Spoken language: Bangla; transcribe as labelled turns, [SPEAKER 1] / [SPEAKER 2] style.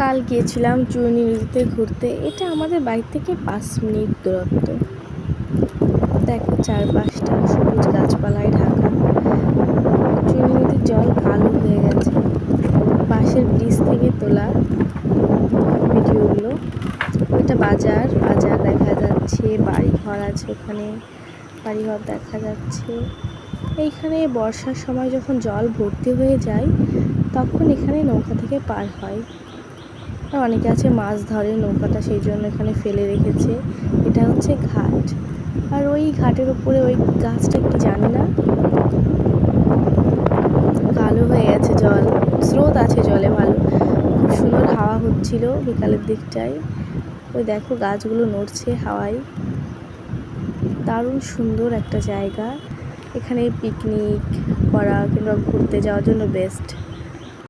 [SPEAKER 1] কাল গিয়েছিলাম চূর্ণী নদীতে ঘুরতে। এটা আমাদের বাড়ি থেকে 5 মিনিট দূরত্ব। দেখো চারপাশটা সবুজ গাছপালায় ঢাকা। চূর্ণী নদীর জল কালো হয়ে গেছে। পাশের ব্রিজ থেকে তোলা ভিডিওগুলো। ওইটা বাজার দেখা যাচ্ছে, বাড়িঘর আছে ওখানে, বাড়িঘর দেখা যাচ্ছে। এইখানে বর্ষার সময় যখন জল ভর্তি হয়ে যায় তখন এখানে নৌকা থেকে পার হয়। অনেকে আছে মাছ ধরে নৌকাটা, সেই জন্য এখানে ফেলে রেখেছে। এটা হচ্ছে ঘাট, আর ওই ঘাটের উপরে ওই গাছটা কি জানি না, কালো হয়ে গেছে জল। স্রোত আছে জলে ভালো, খুব সুন্দর হাওয়া হচ্ছিল বিকালের দিকটায়। ওই দেখো গাছগুলো নড়ছে হাওয়ায়। দারুণ সুন্দর একটা জায়গা, এখানে পিকনিক করা কিংবা ঘুরতে যাওয়ার জন্য বেস্ট।